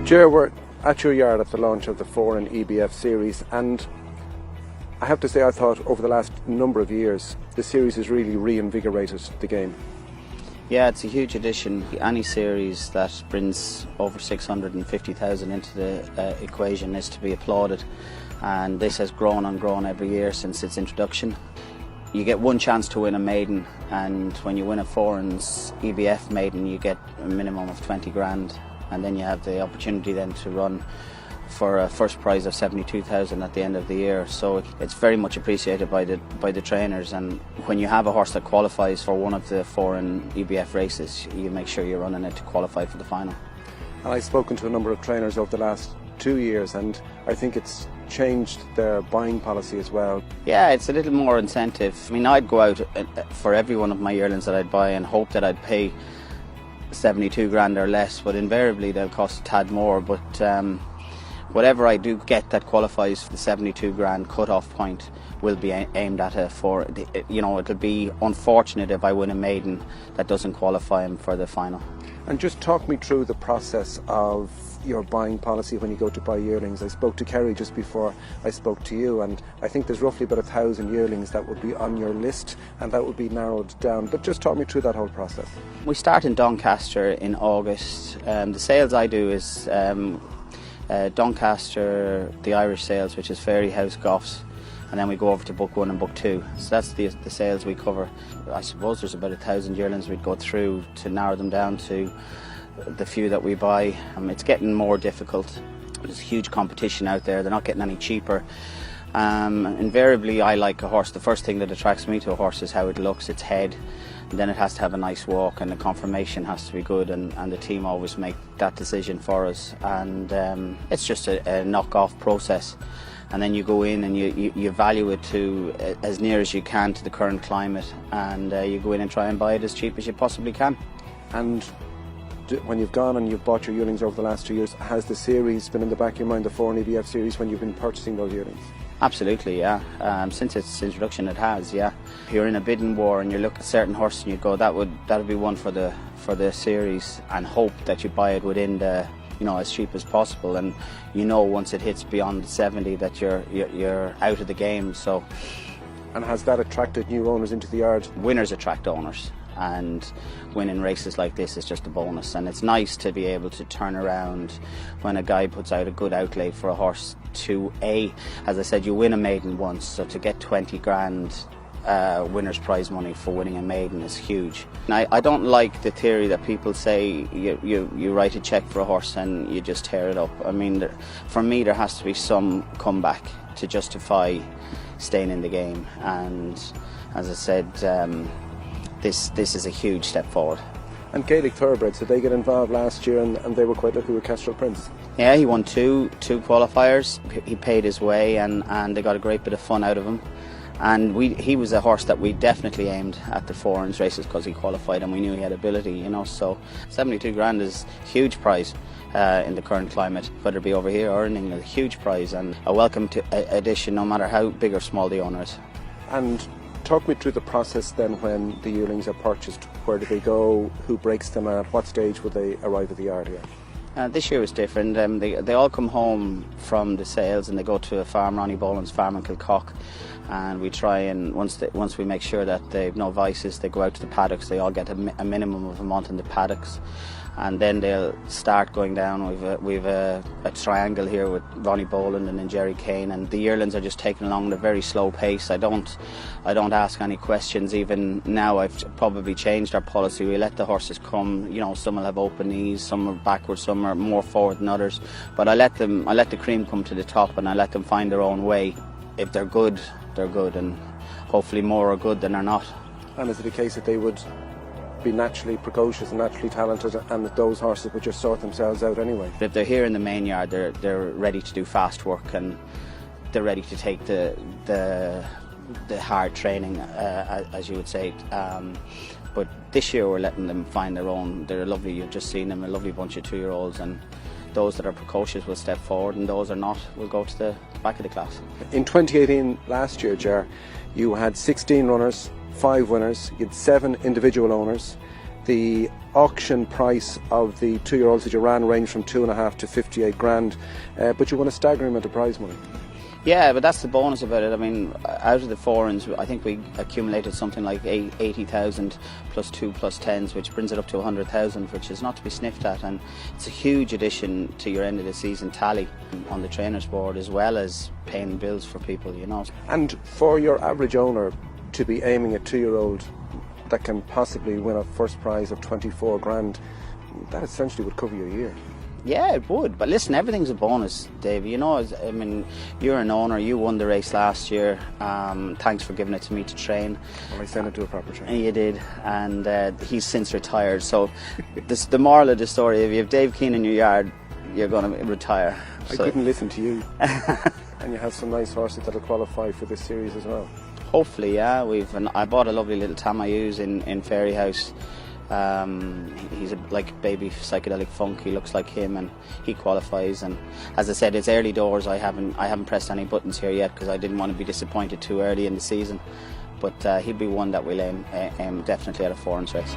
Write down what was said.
Ger, we're at your yard at the launch of the Foran EBF series, and I have to say I thought over the last number of years the series has really reinvigorated the game. Yeah, it's a huge addition. Any series that brings over 650,000 into the equation is to be applauded, and this has grown and grown every year since its introduction. You get one chance to win a maiden, and when you win a Foran's EBF maiden you get a minimum of 20 grand, and then you have the opportunity then to run for a first prize of 72,000 at the end of the year. So it's very much appreciated by the trainers, and when you have a horse that qualifies for one of the Foran EBF races, you make sure you're running it to qualify for the final. And I've spoken to a number of trainers over the last 2 years, and I think it's changed their buying policy as well. Yeah, it's a little more incentive. I mean, I'd go out for every one of my yearlings that I'd buy and hope that I'd pay 72 grand or less, but invariably they'll cost a tad more. But whatever I do get that qualifies for the 72 grand cut-off point will be aimed at it'll be unfortunate if I win a maiden that doesn't qualify him for the final. And just talk me through the process of your buying policy when you go to buy yearlings. I spoke to Kerry just before I spoke to you, and I think there's roughly about 1,000 yearlings that would be on your list, and that would be narrowed down. But just talk me through that whole process. We start in Doncaster in August. The sales I do is Doncaster, the Irish sales, which is Fairy House Goffs, and then we go over to Book 1 and Book 2. So that's the sales we cover. I suppose there's about 1,000 yearlings we'd go through to narrow them down to the few that we buy. It's getting more difficult. There's huge competition out there. They're not getting any cheaper. Invariably I like a horse. The first thing that attracts me to a horse is how it looks, its head, and then it has to have a nice walk, and the conformation has to be good, and the team always make that decision for us, and it's just a knock-off process, and then you go in and you value it to as near as you can to the current climate, and you go in and try and buy it as cheap as you possibly can. And when you've gone and you've bought your yearlings over the last 2 years, has the series been in the back of your mind, the Foran EBF series, when you've been purchasing those yearlings? Absolutely, yeah. Since its introduction, it has, yeah. If you're in a bidding war and you look at a certain horse and you go, that would be one for the series, and hope that you buy it within the, as cheap as possible, and once it hits beyond 70 that you're out of the game. So. And has that attracted new owners into the yard? Winners attract owners, and winning races like this is just a bonus, and it's nice to be able to turn around when a guy puts out a good outlay for a horse to as I said, you win a maiden once, so to get 20 grand winner's prize money for winning a maiden is huge. And I don't like the theory that people say you write a cheque for a horse and you just tear it up. I mean, for me there has to be some comeback to justify staying in the game, and as I said, this is a huge step forward. And Gaelic thoroughbreds, did they get involved last year, and they were quite lucky with Kestrel Prince? Yeah, he won two qualifiers. He paid his way, and they got a great bit of fun out of him. And he was a horse that we definitely aimed at the Foran's races because he qualified and we knew he had ability, So 72 grand is a huge prize in the current climate, whether it be over here or in England, a huge prize and a welcome addition no matter how big or small the owner is. And talk me through the process then when the yearlings are purchased. Where do they go? Who breaks them at? What stage would they arrive at the yard here? This year was different. They all come home from the sales and they go to a farm, Ronnie Boland's farm in Kilcock, and we try and once we make sure that they've no vices, they go out to the paddocks. They all get a minimum of a month in the paddocks, and then they'll start going down. We've a triangle here with Ronnie Boland and then Jerry Kane, and the yearlings are just taking along at a very slow pace. I don't ask any questions. Even now I've probably changed our policy. We let the horses come, some will have open knees, some are backwards, some are more forward than others, but I let the cream come to the top and I let them find their own way. If they're good, they're good, and hopefully more are good than are not. And is it a case that they would be naturally precocious and naturally talented, and that those horses would just sort themselves out anyway? If they're here in the main yard, they're ready to do fast work, and they're ready to take the hard training, as you would say. But this year we're letting them find their own. They're lovely. You've just seen them, a lovely bunch of 2-year-olds, and those that are precocious will step forward, and those are not will go to the back of the class. In 2018, last year, Ger, you had 16 runners, 5 winners, you had 7 individual owners, The auction price of the 2-year-olds that you ran ranged from 2.5 to 58 grand, but you won a staggering amount of prize money. Yeah, but that's the bonus about it. I mean, out of the Forans, I think we accumulated something like 80,000 plus 2 plus 10s, which brings it up to 100,000, which is not to be sniffed at. And it's a huge addition to your end of the season tally on the trainers board, as well as paying bills for people, you know. And for your average owner to be aiming a 2-year-old that can possibly win a first prize of 24 grand, that essentially would cover your year. Yeah, it would. But listen, everything's a bonus, Dave. You know, I mean, you're an owner. You won the race last year. Thanks for giving it to me to train. Well, I sent it to a proper trainer. And you did. And he's since retired. So the moral of the story, if you have Dave Keane in your yard, you're going to retire. I couldn't listen to you. And you have some nice horses that'll qualify for this series as well. Hopefully, yeah. I bought a lovely little Tamayus in Fairy House. He's a baby psychedelic funk. He looks like him, and he qualifies. And as I said, it's early doors. I haven't pressed any buttons here yet because I didn't want to be disappointed too early in the season. But he'll be one that we'll aim definitely at a Foran's race.